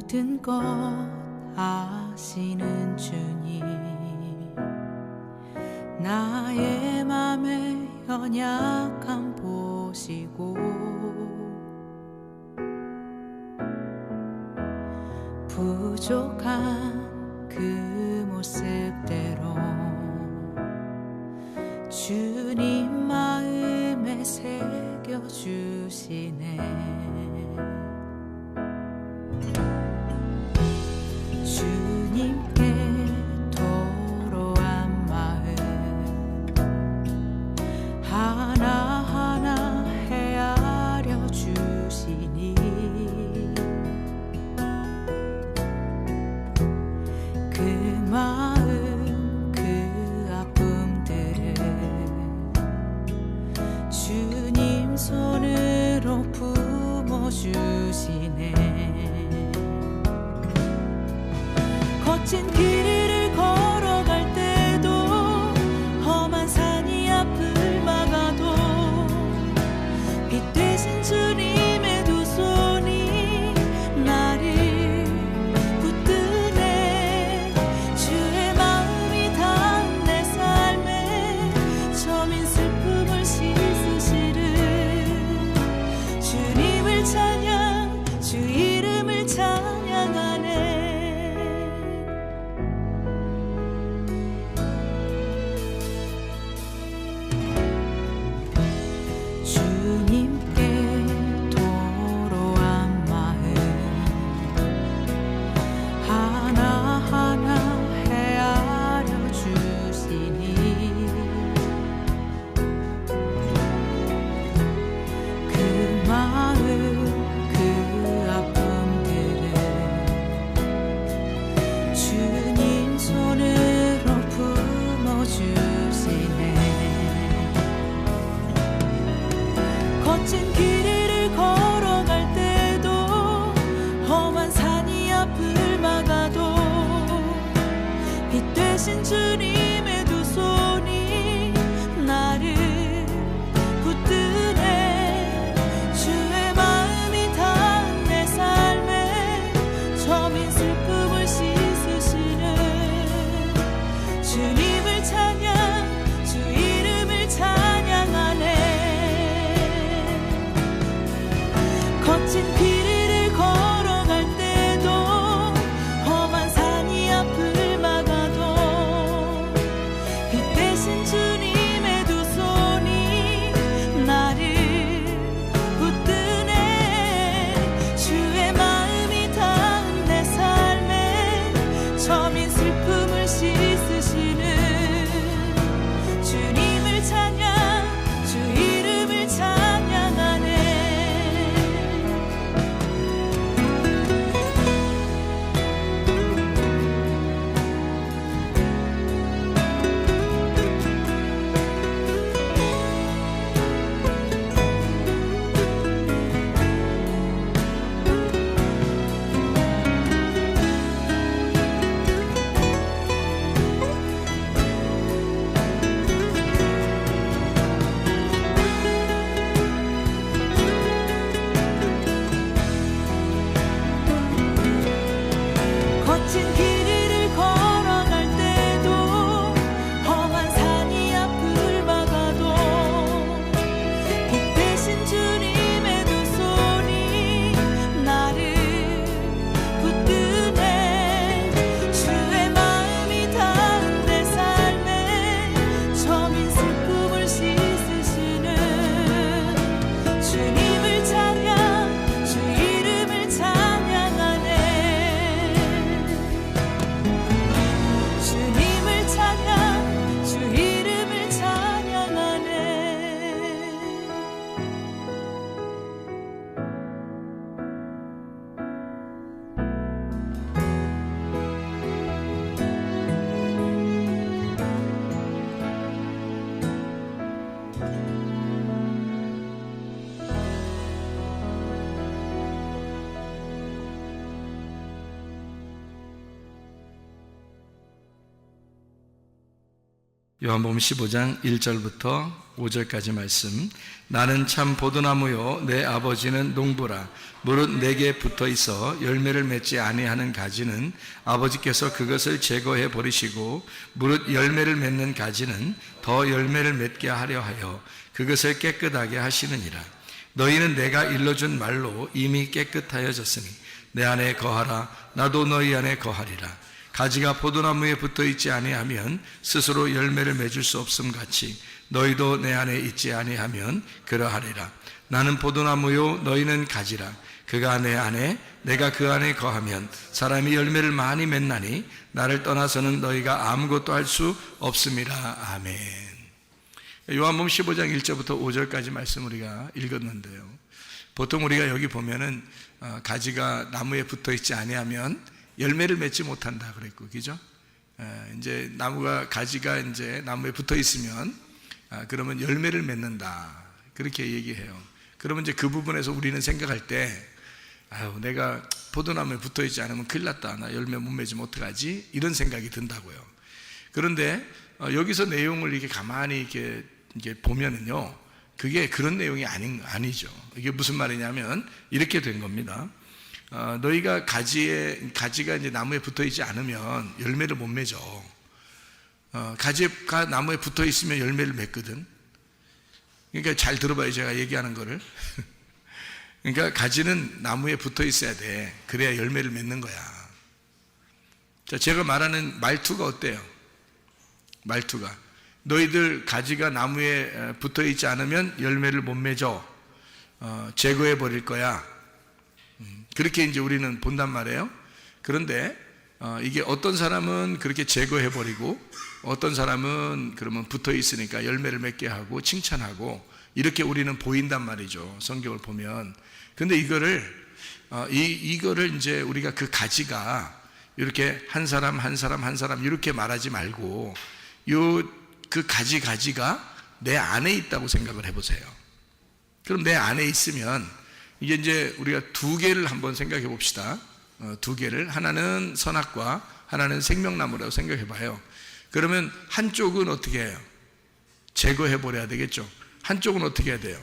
모든 것 아시는 주님, 나의 맘의 연약함 보시고 부족한 그 모습대로 주님 마음에 새겨주시네. 주님께 도로한 마음 하나하나 헤아려 주시니 그 마음 그 아픔들을 주님 손으로 품어주시네. 거친 길을 걸어갈 때도 험한 산이 앞을 막아도 빛 되신 주님의 두 손이 나를 붙드네. 주의 마음이 닿은 내 삶에 저민 슬픔을 씻으시는 주님을 찬양, 주 이름을 찬양하네. 주님께 도로한 마음 하나하나 헤아려 주시니 그 마음 그 아픔들을 주님 손으로 품어주시네. 거친 길을 걸어갈 때도 험한 산이 앞을 막아도 빛 되신 주님의 두 손이 나를 붙드네. 주의 마음이 닿은 내 삶에 저민 슬픔을 씻으시는 주님을 찬양, 주 이름을 찬양하네. 거친 길을 걸어갈 때도 험한 산이 앞을 막아도 빛 되신 주님의 두 손이 나를 붙드네. 주의 마음이 닿은 내 삶에 저민 슬픔을 씻으시는 주님을 찬양, 주 이름을 찬양하네. 요한복음 15장 1절부터 5절까지 말씀. 나는 참 포도나무요 내 아버지는 농부라. 무릇 내게 붙어 있어 열매를 맺지 아니하는 가지는 아버지께서 그것을 제거해 버리시고 무릇 열매를 맺는 가지는 더 열매를 맺게 하려 하여 그것을 깨끗하게 하시느니라. 너희는 내가 일러준 말로 이미 깨끗하여졌으니 내 안에 거하라. 나도 너희 안에 거하리라. 가지가 포도나무에 붙어 있지 아니하면 스스로 열매를 맺을 수 없음 같이 너희도 내 안에 있지 아니하면 그러하리라. 나는 포도나무요 너희는 가지라. 그가 내 안에 내가 그 안에 거하면 사람이 열매를 많이 맺나니 나를 떠나서는 너희가 아무것도 할 수 없음이라. 아멘. 요한복음 15장 1절부터 5절까지 말씀 우리가 읽었는데요, 보통 우리가 여기 보면은 가지가 나무에 붙어 있지 아니하면 열매를 맺지 못한다 그랬고, 그죠? 이제 가지가 이제 나무에 붙어 있으면 그러면 열매를 맺는다 그렇게 얘기해요. 그러면 이제 그 부분에서 우리는 생각할 때, 내가 포도나무에 붙어 있지 않으면 큰일 났다, 나 열매 못 맺으면 어떡하지? 이런 생각이 든다고요. 그런데 여기서 내용을 이렇게 가만히 이렇게 보면은요, 그게 그런 내용이 아니죠. 이게 무슨 말이냐면 이렇게 된 겁니다. 너희가 가지가 이제 나무에 붙어 있지 않으면 열매를 못 맺어. 가지가 나무에 붙어 있으면 열매를 맺거든. 그러니까 잘 들어봐요, 제가 얘기하는 거를. 그러니까 가지는 나무에 붙어 있어야 돼. 그래야 열매를 맺는 거야. 자, 제가 말하는 말투가 어때요? 말투가, 너희들 가지가 나무에 붙어 있지 않으면 열매를 못 맺어. 제거해 버릴 거야. 그렇게 이제 우리는 본단 말이에요. 그런데 이게 어떤 사람은 그렇게 제거해 버리고 어떤 사람은 그러면 붙어 있으니까 열매를 맺게 하고 칭찬하고 이렇게 우리는 보인단 말이죠, 성경을 보면. 근데 이거를 이제 우리가 그 가지가 이렇게 한 사람 이렇게 말하지 말고 그 가지가 내 안에 있다고 생각을 해보세요. 그럼 내 안에 있으면 이제 우리가 두 개를 한번 생각해 봅시다. 두 개를, 하나는 선악과 하나는 생명나무라고 생각해 봐요. 그러면 한쪽은 어떻게 해요? 제거해 버려야 되겠죠. 한쪽은 어떻게 해야 돼요?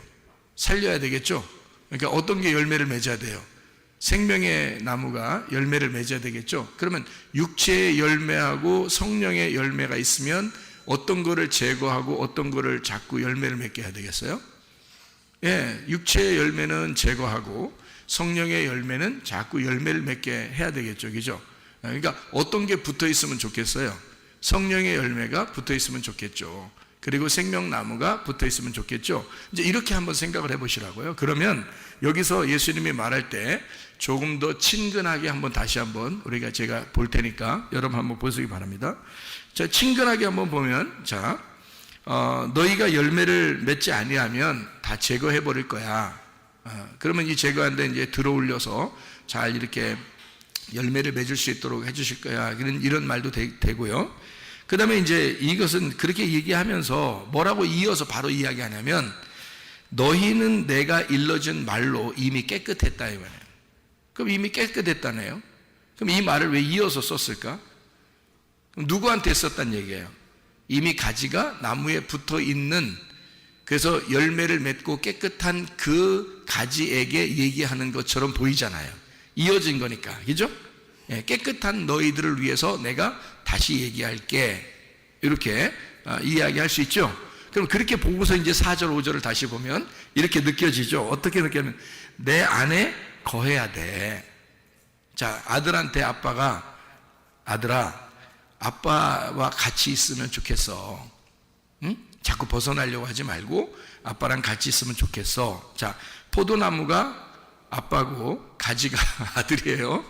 살려야 되겠죠. 그러니까 어떤 게 열매를 맺어야 돼요? 생명의 나무가 열매를 맺어야 되겠죠. 그러면 육체의 열매하고 성령의 열매가 있으면 어떤 거를 제거하고 어떤 거를 자꾸 열매를 맺게 해야 되겠어요? 예, 육체의 열매는 제거하고 성령의 열매는 자꾸 열매를 맺게 해야 되겠죠, 그죠? 그러니까 어떤 게 붙어 있으면 좋겠어요? 성령의 열매가 붙어 있으면 좋겠죠. 그리고 생명나무가 붙어 있으면 좋겠죠. 이제 이렇게 한번 생각을 해보시라고요. 그러면 여기서 예수님이 말할 때 조금 더 친근하게 한번 다시 한번 제가 볼 테니까 여러분 한번 보시기 바랍니다. 자, 친근하게 한번 보면, 자, 너희가 열매를 맺지 아니하면 다 제거해 버릴 거야. 그러면 이 제거한데 이제 들어올려서 잘 이렇게 열매를 맺을 수 있도록 해주실 거야. 이런 말도 되고요. 그 다음에 이제 이것은 그렇게 얘기하면서 뭐라고 이어서 바로 이야기하냐면, 너희는 내가 일러준 말로 이미 깨끗했다 이 말이에요. 그럼 이미 깨끗했다네요. 그럼 이 말을 왜 이어서 썼을까? 그럼 누구한테 썼단 얘기예요? 이미 가지가 나무에 붙어 있는, 그래서 열매를 맺고 깨끗한 그 가지에게 얘기하는 것처럼 보이잖아요. 이어진 거니까, 그죠? 예, 깨끗한 너희들을 위해서 내가 다시 얘기할게, 이렇게 이야기할 수 있죠. 그럼 그렇게 보고서 이제 4절 5절을 다시 보면 이렇게 느껴지죠. 어떻게 느끼면 내 안에 거해야 돼. 자, 아들한테 아빠가, 아들아, 아빠와 같이 있으면 좋겠어. 응? 자꾸 벗어나려고 하지 말고 아빠랑 같이 있으면 좋겠어. 자, 포도나무가 아빠고 가지가 아들이에요.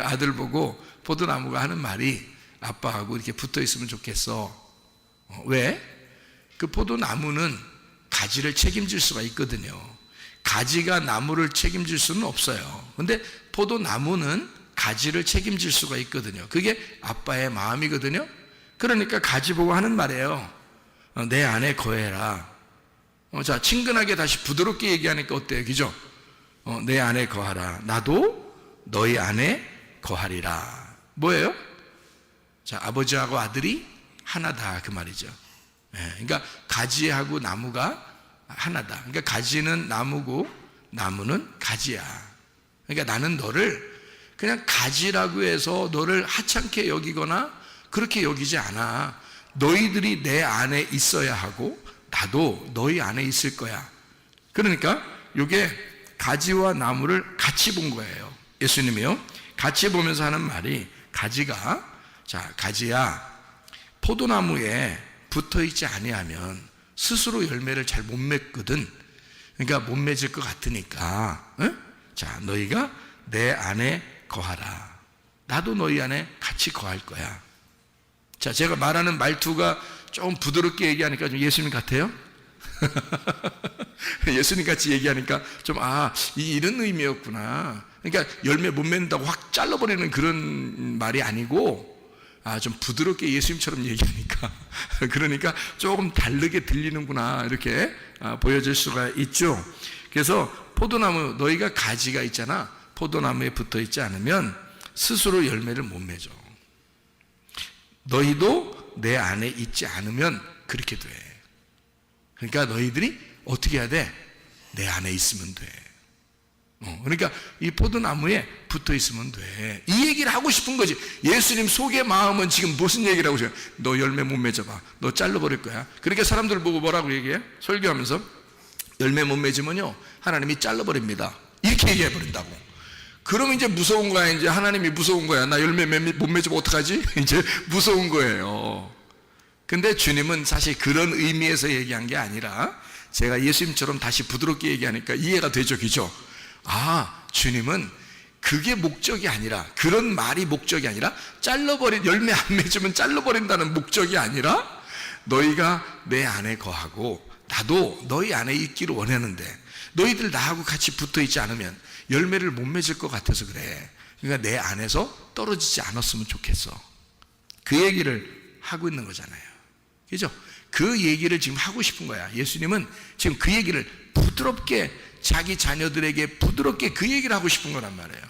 아들 보고 포도나무가 하는 말이 아빠하고 이렇게 붙어 있으면 좋겠어. 왜? 그 포도나무는 가지를 책임질 수가 있거든요. 가지가 나무를 책임질 수는 없어요. 근데 포도나무는 가지를 책임질 수가 있거든요. 그게 아빠의 마음이거든요. 그러니까 가지 보고 하는 말이에요. 내 안에 거해라. 자, 친근하게 다시 부드럽게 얘기하니까 어때요? 그죠? 내 안에 거하라. 나도 너희 안에 거하리라. 뭐예요? 자, 아버지하고 아들이 하나다 그 말이죠. 그러니까 가지하고 나무가 하나다. 그러니까 가지는 나무고 나무는 가지야. 그러니까 나는 너를 그냥 가지라고 해서 너를 하찮게 여기거나 그렇게 여기지 않아. 너희들이 내 안에 있어야 하고 나도 너희 안에 있을 거야. 그러니까 이게 가지와 나무를 같이 본 거예요. 예수님이요. 같이 보면서 하는 말이 가지가 자 가지야 포도나무에 붙어있지 아니하면 스스로 열매를 잘 못 맺거든. 그러니까 못 맺을 것 같으니까 자 너희가 내 안에 거하라. 나도 너희 안에 같이 거할 거야. 자 제가 말하는 말투가 좀 부드럽게 얘기하니까 좀 예수님 같아요? 예수님 같이 얘기하니까 좀 이런 의미였구나. 그러니까 열매 못 맺는다고 확 잘라버리는 그런 말이 아니고 좀 부드럽게 예수님처럼 얘기하니까 그러니까 조금 다르게 들리는구나 이렇게 보여질 수가 있죠. 그래서 포도나무 너희가 가지가 있잖아. 포도나무에 붙어 있지 않으면 스스로 열매를 못 맺어. 너희도 내 안에 있지 않으면 그렇게 돼. 그러니까 너희들이 어떻게 해야 돼? 내 안에 있으면 돼. 그러니까 이 포도나무에 붙어 있으면 돼. 이 얘기를 하고 싶은 거지. 예수님 속의 마음은 지금 무슨 얘기를 하고 있어요? 너 열매 못 맺어봐. 너 잘라버릴 거야. 그러니까 사람들 보고 뭐라고 얘기해? 설교하면서 열매 못 맺으면요 하나님이 잘라버립니다. 이렇게 얘기해버린다고. 그러면 이제 무서운 거야. 이제 하나님이 무서운 거야. 나 열매 못 맺으면 어떡하지? 이제 무서운 거예요. 근데 주님은 사실 그런 의미에서 얘기한 게 아니라 제가 예수님처럼 다시 부드럽게 얘기하니까 이해가 되죠, 그죠? 주님은 그게 목적이 아니라, 그런 말이 목적이 아니라, 열매 안 맺으면 잘라버린다는 목적이 아니라, 너희가 내 안에 거하고, 나도 너희 안에 있기를 원하는데, 너희들 나하고 같이 붙어 있지 않으면 열매를 못 맺을 것 같아서 그래. 그러니까 내 안에서 떨어지지 않았으면 좋겠어. 그 얘기를 하고 있는 거잖아요. 그죠? 그 얘기를 지금 하고 싶은 거야. 예수님은 지금 그 얘기를 부드럽게 자기 자녀들에게 부드럽게 그 얘기를 하고 싶은 거란 말이에요.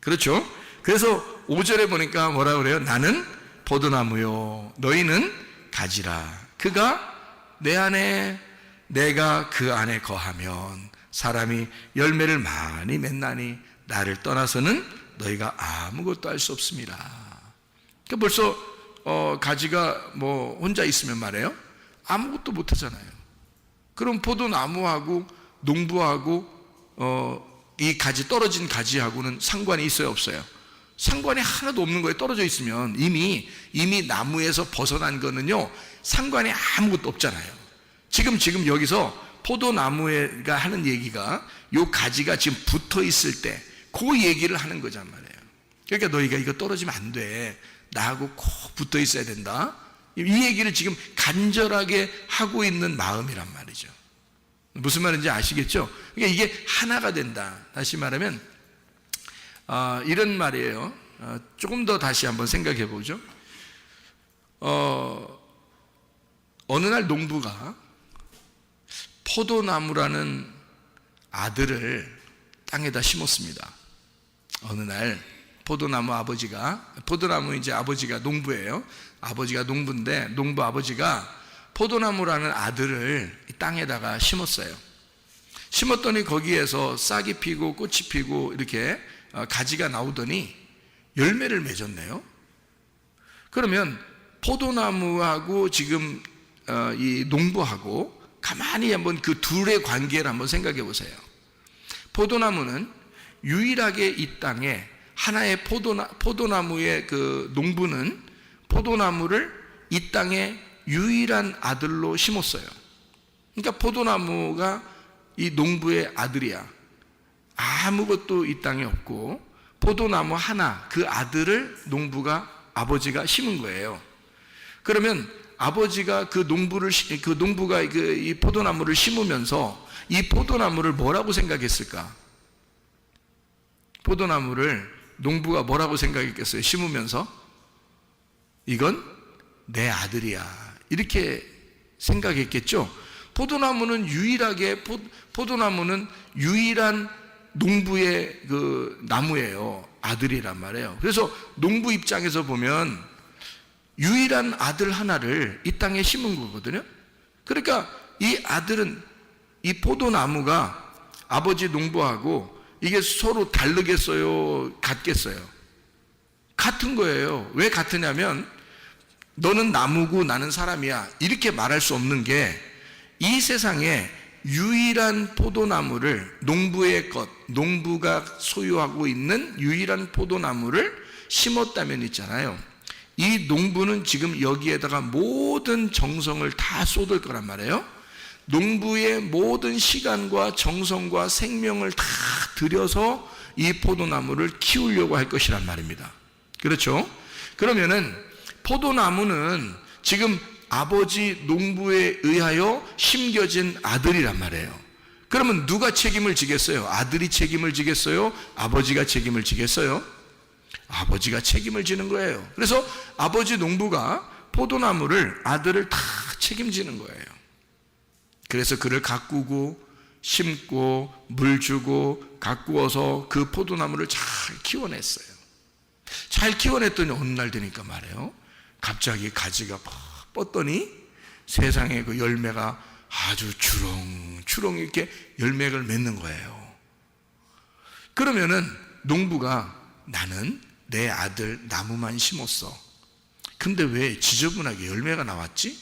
그렇죠? 그래서 5절에 보니까 뭐라 그래요? 나는 포도나무요 너희는 가지라. 그가 내 안에 내가 그 안에 거하면 사람이 열매를 많이 맺나니 나를 떠나서는 너희가 아무것도 할 수 없습니다. 그러니까 벌써 가지가 뭐 혼자 있으면 말이에요 아무것도 못 하잖아요. 그럼 포도나무하고 농부하고 이 가지 떨어진 가지하고는 상관이 있어요, 없어요? 상관이 하나도 없는 거예요. 떨어져 있으면 이미 나무에서 벗어난 거는요 상관이 아무것도 없잖아요. 지금 여기서 포도나무가 하는 얘기가 요 가지가 지금 붙어 있을 때 그 얘기를 하는 거란 말이에요. 그러니까 너희가 이거 떨어지면 안 돼. 나하고 꼭 붙어 있어야 된다. 이 얘기를 지금 간절하게 하고 있는 마음이란 말이죠. 무슨 말인지 아시겠죠? 그러니까 이게 하나가 된다. 다시 말하면 이런 말이에요. 조금 더 다시 한번 생각해 보죠. 어느 날 농부가 포도나무라는 아들을 땅에다 심었습니다. 어느 날 포도나무 이제 아버지가 농부예요. 아버지가 농부인데 농부 아버지가 포도나무라는 아들을 땅에다가 심었어요. 심었더니 거기에서 싹이 피고 꽃이 피고 이렇게 가지가 나오더니 열매를 맺었네요. 그러면 포도나무하고 지금 이 농부하고 가만히 한번 그 둘의 관계를 한번 생각해 보세요. 포도나무는 유일하게 이 땅에 하나의 포도나무의 그 농부는 포도나무를 이 땅에 유일한 아들로 심었어요. 그러니까 포도나무가 이 농부의 아들이야. 아무것도 이 땅에 없고 포도나무 하나 그 아들을 아버지가 심은 거예요. 그러면 아버지가 그 농부가 이 포도나무를 심으면서 이 포도나무를 뭐라고 생각했을까? 포도나무를 농부가 뭐라고 생각했겠어요? 심으면서 이건 내 아들이야 이렇게 생각했겠죠. 포도나무는 유일한 농부의 그 나무예요. 아들이란 말이에요. 그래서 농부 입장에서 보면 유일한 아들 하나를 이 땅에 심은 거거든요. 그러니까 이 아들은 이 포도나무가 아버지 농부하고 이게 서로 다르겠어요? 같겠어요? 같은 거예요. 왜 같으냐면 너는 나무고 나는 사람이야 이렇게 말할 수 없는 게 이 세상에 유일한 포도나무를 농부의 것, 농부가 소유하고 있는 유일한 포도나무를 심었다면 있잖아요. 이 농부는 지금 여기에다가 모든 정성을 다 쏟을 거란 말이에요. 농부의 모든 시간과 정성과 생명을 다 들여서 이 포도나무를 키우려고 할 것이란 말입니다. 그렇죠? 그러면은 포도나무는 지금 아버지 농부에 의하여 심겨진 아들이란 말이에요. 그러면 누가 책임을 지겠어요? 아들이 책임을 지겠어요? 아버지가 책임을 지겠어요? 아버지가 책임을 지는 거예요. 그래서 아버지 농부가 포도나무를 아들을 다 책임지는 거예요. 그래서 그를 가꾸고 심고 물 주고 가꾸어서 그 포도나무를 잘 키워냈어요. 잘 키워냈더니 어느 날 되니까 말이에요. 갑자기 가지가 뻗더니 세상에 그 열매가 아주 주렁주렁 이렇게 열매를 맺는 거예요. 그러면은 농부가 나는 내 아들 나무만 심었어. 근데 왜 지저분하게 열매가 나왔지?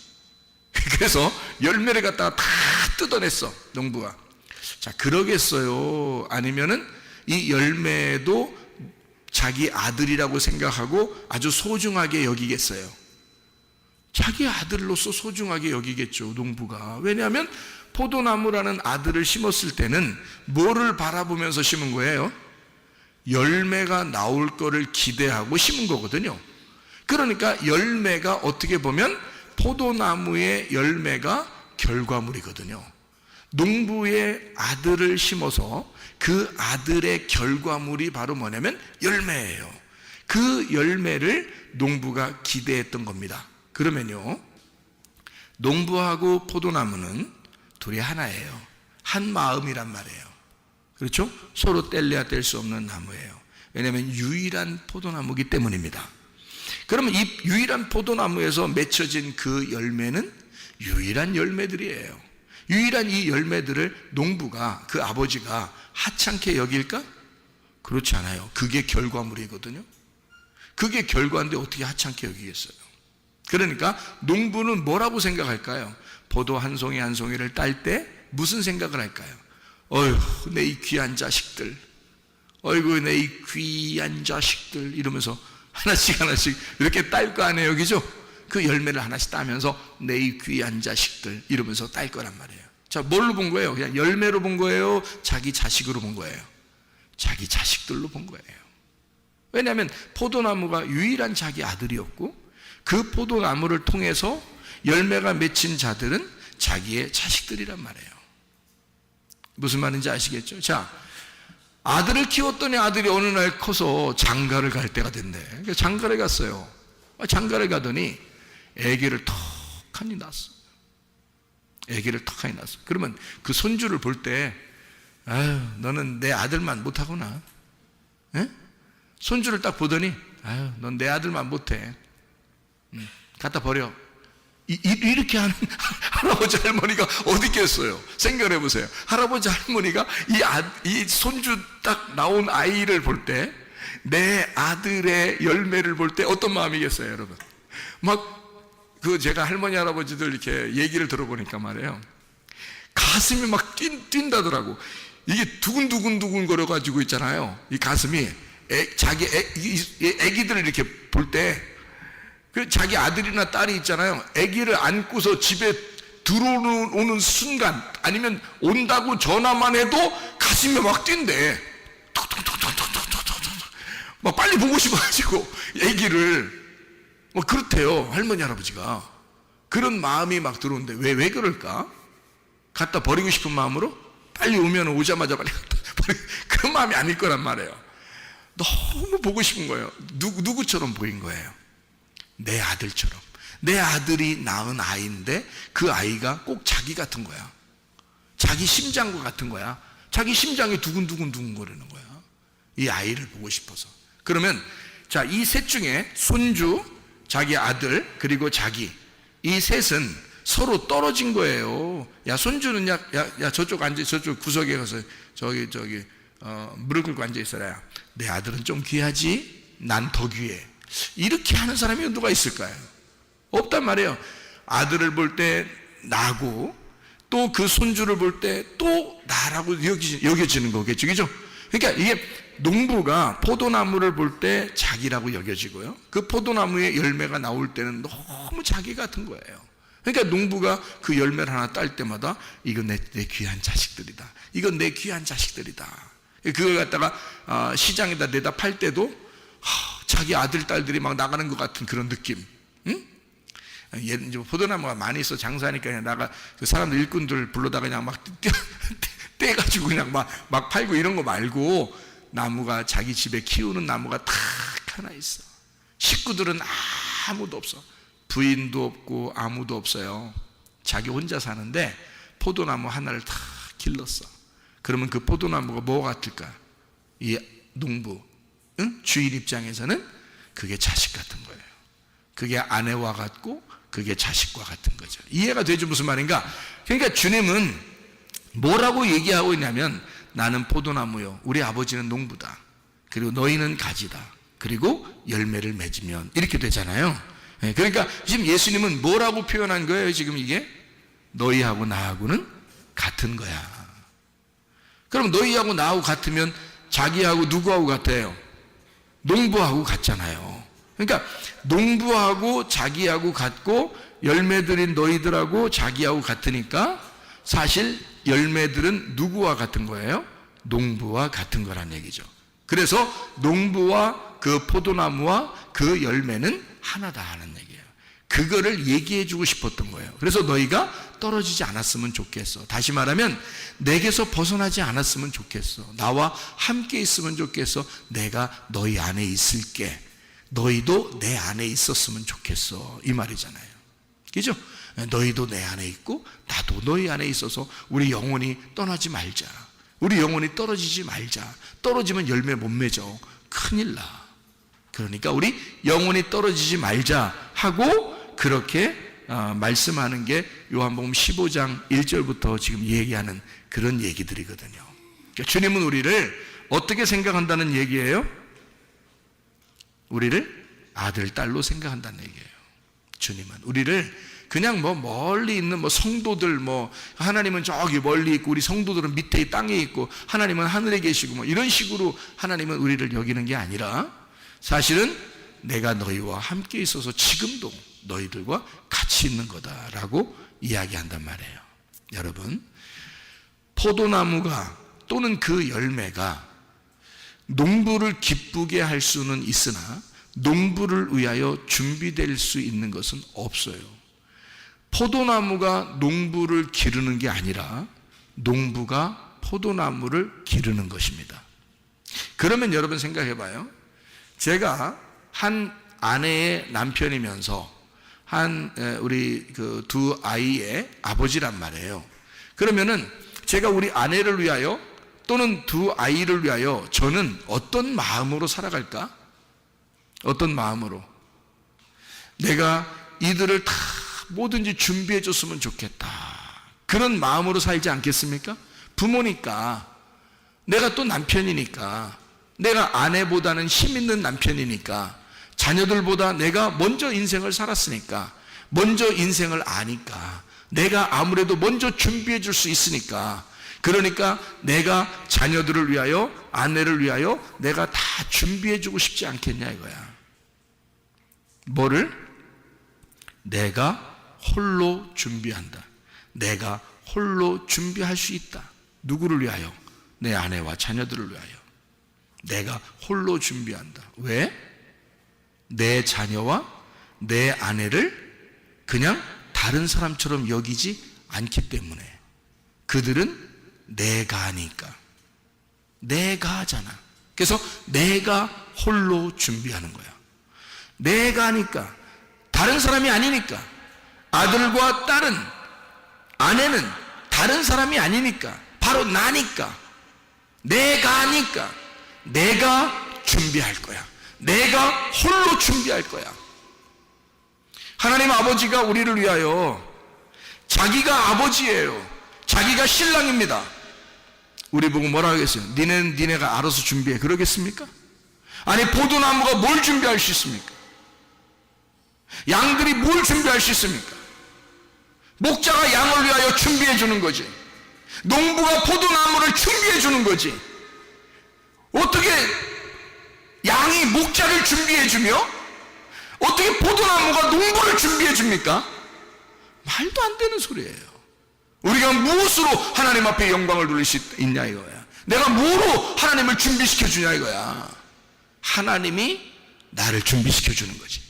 그래서 열매를 갖다가 다 뜯어냈어, 농부가. 자, 그러겠어요? 아니면은 이 열매도 자기 아들이라고 생각하고 아주 소중하게 여기겠어요? 자기 아들로서 소중하게 여기겠죠, 농부가. 왜냐하면 포도나무라는 아들을 심었을 때는 뭐를 바라보면서 심은 거예요? 열매가 나올 거를 기대하고 심은 거거든요. 그러니까 열매가 어떻게 보면 포도나무의 열매가 결과물이거든요. 농부의 아들을 심어서 그 아들의 결과물이 바로 뭐냐면 열매예요. 그 열매를 농부가 기대했던 겁니다. 그러면요, 농부하고 포도나무는 둘이 하나예요. 한 마음이란 말이에요. 그렇죠? 서로 뗄래야 뗄 수 없는 나무예요. 왜냐하면 유일한 포도나무이기 때문입니다. 그러면 이 유일한 포도나무에서 맺혀진 그 열매는 유일한 열매들이에요. 유일한 이 열매들을 농부가, 그 아버지가 하찮게 여길까? 그렇지 않아요. 그게 결과물이거든요. 그게 결과인데 어떻게 하찮게 여기겠어요? 그러니까 농부는 뭐라고 생각할까요? 포도 한 송이 한 송이를 딸 때 무슨 생각을 할까요? 어휴, 내 이 귀한 자식들, 어이구, 내 이 귀한 자식들, 이러면서 하나씩 하나씩 이렇게 딸 거 아니에요, 그죠? 그 열매를 하나씩 따면서 내 이 귀한 자식들 이러면서 딸 거란 말이에요. 자, 뭘로 본 거예요? 그냥 열매로 본 거예요? 자기 자식으로 본 거예요? 자기 자식들로 본 거예요. 왜냐하면 포도나무가 유일한 자기 아들이었고 그 포도나무를 통해서 열매가 맺힌 자들은 자기의 자식들이란 말이에요. 무슨 말인지 아시겠죠? 자, 아들을 키웠더니 아들이 어느 날 커서 장가를 갈 때가 됐네. 그러니까 장가를 갔어요. 장가를 가더니 아기를 턱하니 낳았어. 아기를 턱하니 낳았어. 그러면 그 손주를 볼 때, 아유, 너는 내 아들만 못하구나. 에? 손주를 딱 보더니, 아유, 넌 내 아들만 못해. 갖다 버려. 이렇게 하는 할아버지 할머니가 어디 있겠어요? 생각해 보세요. 할아버지 할머니가 이 손주 딱 나온 아이를 볼 때, 내 아들의 열매를 볼 때 어떤 마음이겠어요, 여러분? 제가 할머니 할아버지들 이렇게 얘기를 들어보니까 말이에요, 가슴이 막 뛴다더라고. 이게 두근두근 거려가지고 있잖아요. 이 가슴이 자기 애기들을 이렇게 볼 때, 그 자기 아들이나 딸이 있잖아요. 아기를 안고서 집에 들어오는 순간, 아니면 온다고 전화만 해도 가슴이 막 뛴대. 막 빨리 보고 싶어가지고 아기를. 뭐 그렇대요, 할머니 할아버지가. 그런 마음이 막 들어오는데 왜 그럴까? 갖다 버리고 싶은 마음으로 빨리 오면 오자마자 빨리 갖다 버리고, 그런 마음이 아닐 거란 말이에요. 너무 보고 싶은 거예요. 누구처럼 보인 거예요? 내 아들처럼. 내 아들이 낳은 아이인데 그 아이가 꼭 자기 같은 거야. 자기 심장과 같은 거야. 자기 심장이 두근두근 거리는 거야. 이 아이를 보고 싶어서. 그러면 자, 이 셋 중에 손주, 자기 아들, 그리고 자기, 이 셋은 서로 떨어진 거예요. 야, 손주는 야, 저쪽 앉아, 저쪽 구석에 가서 무릎 꿇고 앉아 있어라. 내 아들은 좀 귀하지? 난 더 귀해. 이렇게 하는 사람이 누가 있을까요? 없단 말이에요. 아들을 볼 때 나고, 또 그 손주를 볼 때 또 나라고 여겨지는 거겠죠. 그죠? 그러니까 이게 농부가 포도나무를 볼 때 자기라고 여겨지고요. 그 포도나무의 열매가 나올 때는 너무 자기 같은 거예요. 그러니까 농부가 그 열매를 하나 딸 때마다 이건 내 귀한 자식들이다. 이건 내 귀한 자식들이다. 그걸 갖다가 시장에다 내다 팔 때도 자기 아들, 딸들이 막 나가는 것 같은 그런 느낌. 응? 포도나무가 많이 있어 장사하니까 그냥 나가 그 사람들 일꾼들 불러다가 그냥 막 떼가지고 그냥 막 팔고 이런 거 말고 나무가 자기 집에 키우는 나무가 딱 하나 있어. 식구들은 아무도 없어. 부인도 없고 아무도 없어요. 자기 혼자 사는데 포도나무 하나를 다 길렀어. 그러면 그 포도나무가 뭐 같을까? 이 농부, 응? 주인 입장에서는 그게 자식 같은 거예요. 그게 아내와 같고 그게 자식과 같은 거죠. 이해가 되죠? 무슨 말인가? 그러니까 주님은 뭐라고 얘기하고 있냐면 나는 포도나무요, 우리 아버지는 농부다, 그리고 너희는 가지다, 그리고 열매를 맺으면 이렇게 되잖아요. 그러니까 지금 예수님은 뭐라고 표현한 거예요? 지금 이게 너희하고 나하고는 같은 거야. 그럼 너희하고 나하고 같으면 자기하고 누구하고 같아요? 농부하고 같잖아요. 그러니까 농부하고 자기하고 같고 열매들인 너희들하고 자기하고 같으니까 사실 열매들은 누구와 같은 거예요? 농부와 같은 거란 얘기죠. 그래서 농부와 그 포도나무와 그 열매는 하나다 하는 얘기예요. 그거를 얘기해 주고 싶었던 거예요. 그래서 너희가 떨어지지 않았으면 좋겠어. 다시 말하면 내게서 벗어나지 않았으면 좋겠어. 나와 함께 있으면 좋겠어. 내가 너희 안에 있을게. 너희도 내 안에 있었으면 좋겠어. 이 말이잖아요. 그죠? 너희도 내 안에 있고 나도 너희 안에 있어서 우리 영혼이 떠나지 말자. 우리 영혼이 떨어지지 말자. 떨어지면 열매 못 맺어. 큰일 나. 그러니까 우리 영혼이 떨어지지 말자 하고 그렇게 말씀하는 게 요한복음 15장 1절부터 지금 얘기하는 그런 얘기들이거든요. 그러니까 주님은 우리를 어떻게 생각한다는 얘기예요? 우리를 아들, 딸로 생각한다는 얘기예요. 주님은 우리를 그냥 멀리 있는 성도들, 하나님은 저기 멀리 있고 우리 성도들은 밑에 땅에 있고 하나님은 하늘에 계시고 이런 식으로 하나님은 우리를 여기는 게 아니라 사실은 내가 너희와 함께 있어서 지금도 너희들과 같이 있는 거다라고 이야기한단 말이에요. 여러분, 포도나무가 또는 그 열매가 농부를 기쁘게 할 수는 있으나 농부를 위하여 준비될 수 있는 것은 없어요. 포도나무가 농부를 기르는 게 아니라 농부가 포도나무를 기르는 것입니다. 그러면 여러분 생각해 봐요. 제가 한 아내의 남편이면서 우리 그 두 아이의 아버지란 말이에요. 그러면은 제가 우리 아내를 위하여 또는 두 아이를 위하여 저는 어떤 마음으로 살아갈까? 어떤 마음으로? 내가 이들을 다 뭐든지 준비해 줬으면 좋겠다. 그런 마음으로 살지 않겠습니까? 부모니까, 내가 또 남편이니까, 내가 아내보다는 힘 있는 남편이니까, 자녀들보다 내가 먼저 인생을 살았으니까, 먼저 인생을 아니까, 내가 아무래도 먼저 준비해 줄 수 있으니까, 그러니까 내가 자녀들을 위하여, 아내를 위하여 내가 다 준비해 주고 싶지 않겠냐 이거야. 뭐를? 내가 홀로 준비한다. 내가 홀로 준비할 수 있다. 누구를 위하여? 내 아내와 자녀들을 위하여. 내가 홀로 준비한다. 왜? 내 자녀와 내 아내를 그냥 다른 사람처럼 여기지 않기 때문에. 그들은 내가 하니까. 내가 하잖아. 그래서 내가 홀로 준비하는 거야. 내가 하니까. 다른 사람이 아니니까. 아들과 딸은, 아내는 다른 사람이 아니니까. 바로 나니까. 내가 하니까. 내가 준비할 거야. 내가 홀로 준비할 거야. 하나님 아버지가 우리를 위하여 자기가 아버지예요. 자기가 신랑입니다. 우리 보고 뭐라 하겠어요? 니네가 알아서 준비해. 그러겠습니까? 아니, 포도나무가 뭘 준비할 수 있습니까? 양들이 뭘 준비할 수 있습니까? 목자가 양을 위하여 준비해 주는 거지. 농부가 포도나무를 준비해 주는 거지. 어떻게 양이 목자를 준비해 주며 어떻게 포도나무가 농부를 준비해 줍니까? 말도 안 되는 소리예요. 우리가 무엇으로 하나님 앞에 영광을 돌릴 수 있냐 이거야. 내가 뭐로 하나님을 준비시켜 주냐 이거야. 하나님이 나를 준비시켜 주는 거지.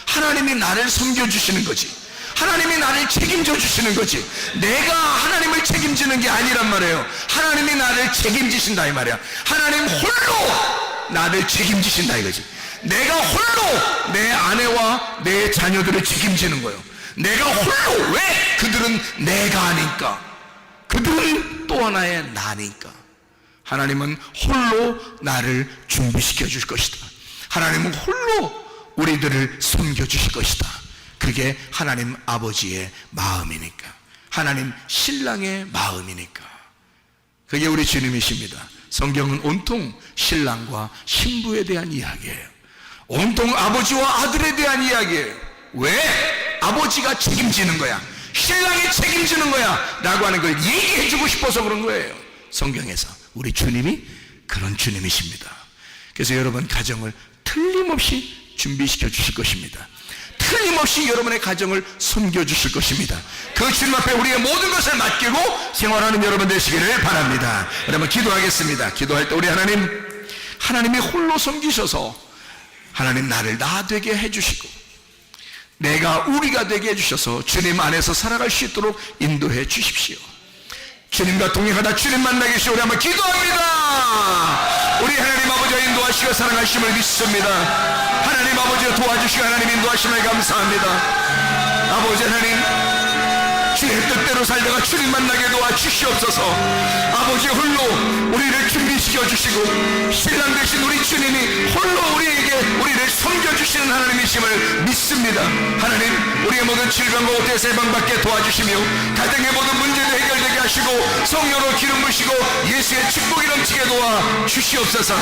하나님이 나를 섬겨주시는 거지. 하나님이 나를 책임져 주시는 거지. 내가 하나님을 책임지는 게 아니란 말이에요. 하나님이 나를 책임지신다 이 말이야. 하나님 홀로 나를 책임지신다 이거지. 내가 홀로 내 아내와 내 자녀들을 책임지는 거예요. 내가 홀로. 왜? 그들은 내가 아니까. 그들은 또 하나의 나니까. 하나님은 홀로 나를 준비시켜 줄 것이다. 하나님은 홀로 우리들을 섬겨주실 것이다. 그게 하나님 아버지의 마음이니까. 하나님 신랑의 마음이니까. 그게 우리 주님이십니다. 성경은 온통 신랑과 신부에 대한 이야기예요. 온통 아버지와 아들에 대한 이야기예요. 왜? 아버지가 책임지는 거야. 신랑이 책임지는 거야. 라고 하는 걸 얘기해 주고 싶어서 그런 거예요. 성경에서. 우리 주님이 그런 주님이십니다. 그래서 여러분 가정을 틀림없이 준비시켜 주실 것입니다. 틀림없이 여러분의 가정을 섬겨주실 것입니다. 그 주님 앞에 우리의 모든 것을 맡기고 생활하는 여러분 되시기를 바랍니다. 여러분 기도하겠습니다. 기도할 때 우리 하나님이 홀로 섬기셔서 하나님 나를 나 되게 해주시고 내가 우리가 되게 해주셔서 주님 안에서 살아갈 수 있도록 인도해 주십시오. 주님과 동행하다 주님 만나게 해주시오. 우리 한번 기도합니다. 우리 하나님 아버지가 인도하시고 사랑하심을 믿습니다. 하나님 아버지가 도와주시고 하나님 인도하심을 감사합니다. 아버지 하나님, 주의 뜻대로 살다가 주님 만나게 도와주시옵소서. 아버지 홀로 우리를 준비시켜 주시고 신랑 되신 우리 주님이 홀로 우리를 섬겨주시는 하나님이심을 믿습니다. 하나님, 우리의 모든 질병과 오태에서 해방받게 도와주시며 가정의 모든 문제도 해결되게 하시고 성령으로 기름 부으시고 예수의 축복이 넘치게 도와주시옵소서.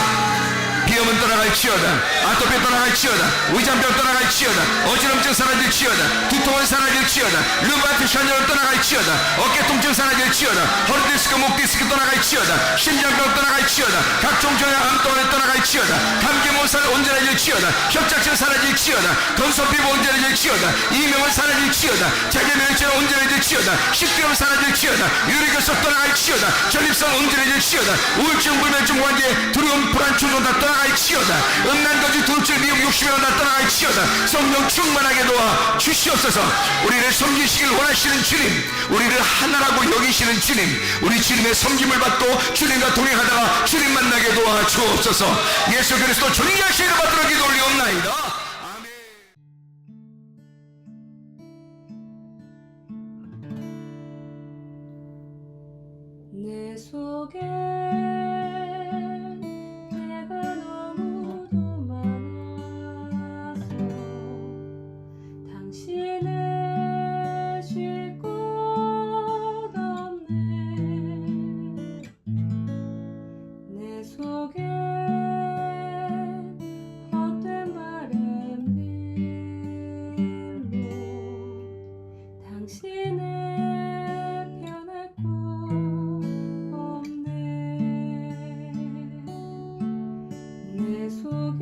비염은 떠나갈지어다. 아토피 떠나갈지어다. 위장병 떠나갈지어다. 어지럼증 사라질지어다. 두통은 사라질지어다. 류마티스 환절은 떠나갈지어다. 어깨 통증 사라질지어다. 허리 디스크, 목 디스크 떠나갈지어다. 심장병 떠나갈지어다. 각종 종양 암동안에 떠나갈지어다. 감기 못살 온전해질지어다. 협착증 사라질지어다. 건선 피부 온전해질지어다. 이명은 사라질지어다. 자기면역체는 온전해질지어다. 식도염 사라질지어다. 유리교석 떠나갈지어다. 전립선 온전해질지어다. 우울증, 불면증, 관계, 두려움, 불안, 초조 다 떠나갈지어다. 음란거지, 돌출, 미혹, 욕심이나 다 떠나갈지어다. 성령 충만하게 도와 주시옵소서. 우리를 섬기시길 원하시는 주님, 우리를 하나라고 여기시는 주님, 우리 주님의 섬김을 받고 주님과 동행하다가 주님 만나게 도와 주옵소서. 예수 그리스도 주님 자신을 받들어 기도 올리옵나이다. 내 속에 내가 너무도 많아서 당신을 쉴 곳 없네. 내 속에 헛된 바램들로 당신을 변할 곳 없네. 내 속에